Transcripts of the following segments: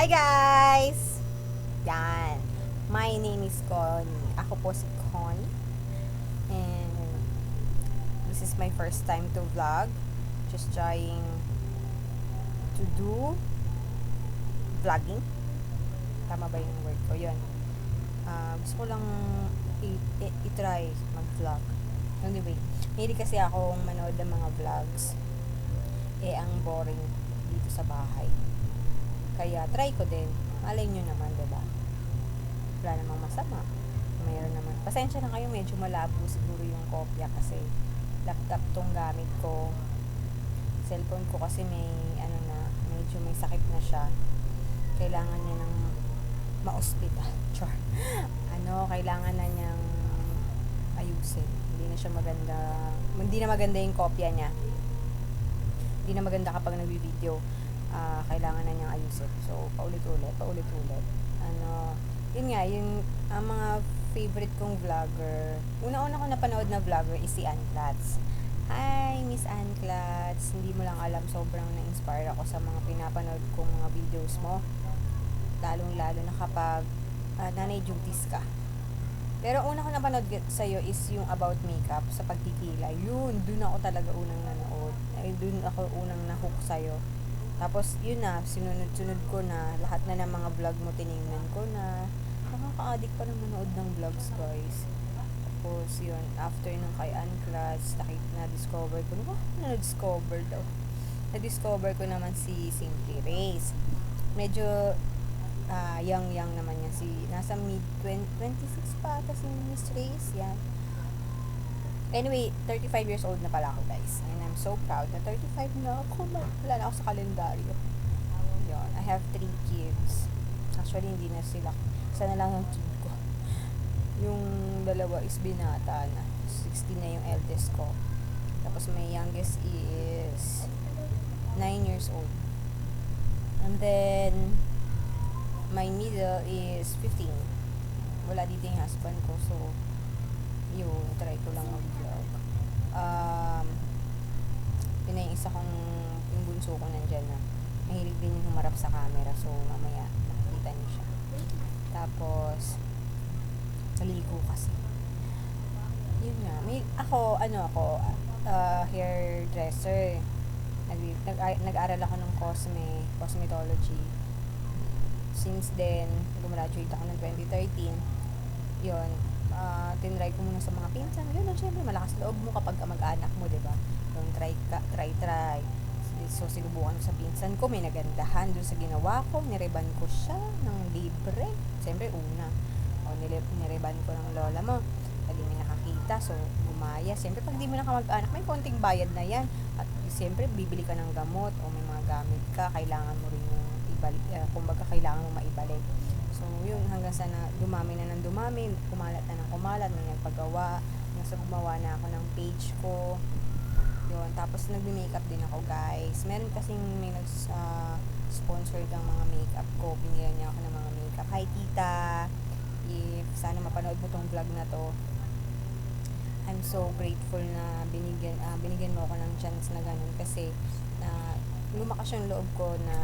Hi guys! Yan. My name is Connie. Ako po si Connie. And this is my first time to vlog. Just trying to do vlogging. Tama ba yung word ko? Yun. Gusto ko lang i-try mag-vlog. Anyway, hindi kasi akong manood ng mga vlogs. Ang boring dito sa bahay. Kaya try ko din. Malay nyo naman, diba? Wala namang masama. Mayroon naman. Pasensya na kayo, medyo malabo siguro yung kopya kasi laptop tong gamit ko. Cellphone ko kasi medyo may sakit na siya. Kailangan niya ng ma-ospital. Char. Kailangan na niyang ayusin. Hindi na siya maganda. Hindi na maganda yung kopya niya. Hindi na maganda kapag nagbi-video. Kailangan na niyang ayusin. So, paulit-ulit. Yun nga, ang mga favorite kong vlogger. Una-una ko napanood na vlogger is si Ann Clatz. Hi, Miss Ann Clatz. Hindi mo lang alam, sobrang na-inspire ako sa mga pinapanood kong mga videos mo. Lalong-lalo na kapag nanay duties ka. Pero una ko napanood sa'yo is yung about makeup sa pagkikilay. Yun, dun ako talaga unang nanood. Dun ako unang nahook sa'yo. Tapos, yun na, sinunod-sunod ko na, lahat na ng mga vlog mo tinignan ko na. Nakaka-addict pa ng manood ng vlogs, guys. Tapos, yun, after nung kay Ann Clatz, na-discover ko, na-discover daw. Na-discover ko naman si Simply Race. Medyo, young naman niya. Nasa mid-26 pa ata si Miss Race, yan. Anyway, 35 years old na pala ako, guys. And I'm so proud na 35 na ako. Wala na ako sa kalendaryo. Yun. I have 3 kids. Actually, hindi na sila. Isa na lang ang kid ko. Yung dalawa is binata na. 16 na yung eldest ko. Tapos my youngest is 9 years old. And then, my middle is 15. Wala dito yung husband ko. So, yun, try ko lang mag-vlog. Yun na yung isa kong, yung bunso ko nandyan na mahilig din yung humarap sa camera, so mamaya makikita niyo siya. Tapos naligo kasi. Yun nga, hairdresser. Nag-aral ako ng cosmetology. Since then, gumraduate ako ng 2013. Yun, tinry ko muna sa mga pinsan. Ganun, syempre, malakas loob mo kapag mag-anak mo, diba? Yung try. So, sinubukan ko sa pinsan ko, may nagandahan dun sa ginawa ko. Nireban ko siya ng libre. Siyempre, una. Nireban ko ng lola mo. Lagi may nakakita, so, gumaya. Siyempre, pag di mo na ka mag-anak, may konting bayad na yan. At, siyempre, bibili ka ng gamot o may mga gamit ka, kailangan mo rin yung ibalik, kumbaga, kailangan mo maibalik. So, yun, hanggang sa dumami na ng dumami, kumalat na ng kumalat, may nagpagawa, nasa gumawa na ako ng page ko. Yun, tapos nagme-makeup din ako, guys. Meron kasing may sponsor ng mga makeup ko. Binigyan niya ako ng mga makeup. Hi, tita! If sana mapanood mo tong vlog na to, I'm so grateful na binigyan mo ako ng chance na ganun kasi na lumakas yung loob ko na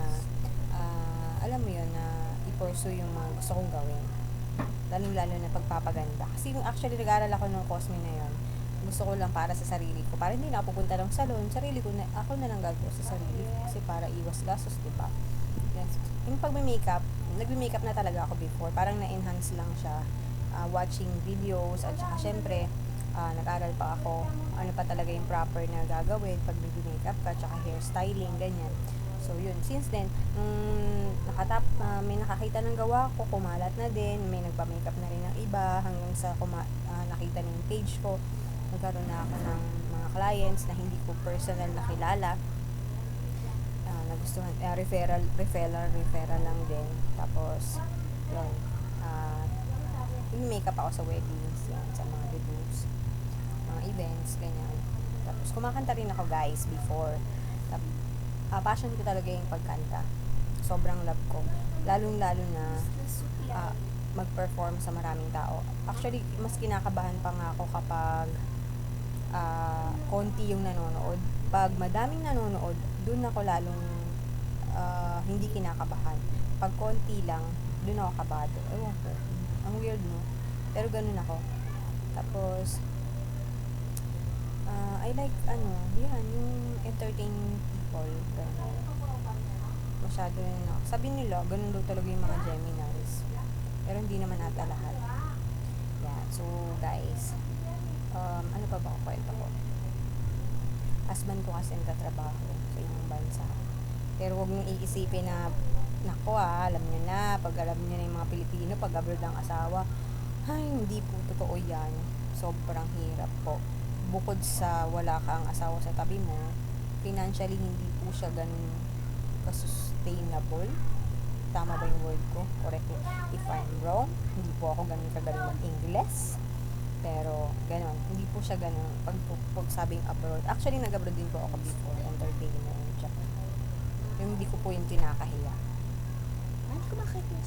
alam mo yun, na i-pursue yung mga gusto kong gawin. Lalo na pagpapaganda. Kasi actually nag-aaral ako ng cosme na yun. Gusto ko lang para sa sarili ko. Para hindi na ako pupunta ng salon. Ako na lang gagawa sa sarili ko. Kasi para iwas gastos, diba? Yes. Yung pag-makeup, nag-makeup na talaga ako before. Parang na-enhance lang siya. Watching videos. At saka syempre, nag-aral pa ako. Ano pa talaga yung proper na gagawin pag nag-makeup ka. Tsaka hairstyling, ganyan. So, yun. Since then, may nakakita ng gawa ko, kumalat na din, may nagpa-makeup na rin ng iba, hanggang sa nakita na yung page ko, nagkaroon na ako ng mga clients na hindi ko personal nakilala, nagustuhan, referral lang din. Tapos, yun, yung makeup ako sa weddings, yan, sa mga debuts, mga events, ganyan. Tapos, kumakanta rin ako, guys, before. Passion ko talaga yung pagkanta. Sobrang love ko. Lalong-lalo na mag-perform sa maraming tao. Actually, mas kinakabahan pa nga ako kapag konti yung nanonood. Pag madaming nanonood, dun ako lalong hindi kinakabahan. Pag konti lang, dun ako kabado. Ewan ko. Ang weird, no? Pero ganun ako. Tapos, I like, yan, yung entertaining people. Ganun. Masyado yun, no? Sabi nila, ganun daw talaga yung mga Geminis. Pero hindi naman ata lahat. Yan. So, guys, ano pa ba ang kwento ko? Husband ko kasi nagtatrabaho sa ibang bansa. Pero huwag niyong iisipin na, nako alam niyo na, pag alam niyo na yung mga Pilipino, pag abroad ang asawa, ay, hindi po totoo yan. Sobrang hirap po. Bukod sa wala kang asawa sa tabi mo, financially hindi po siya ganun ka-sustainable. Tama ba yung word ko? Correct me if I'm wrong. Hindi po ako ganun kagaling mag-Ingles. Pero, ganun. Hindi po siya ganun. Pag sabing abroad. Actually, nag-abroad din po ako before. Entertainer. Yung hindi ko po yung kinakahiya. Hindi ko makita yung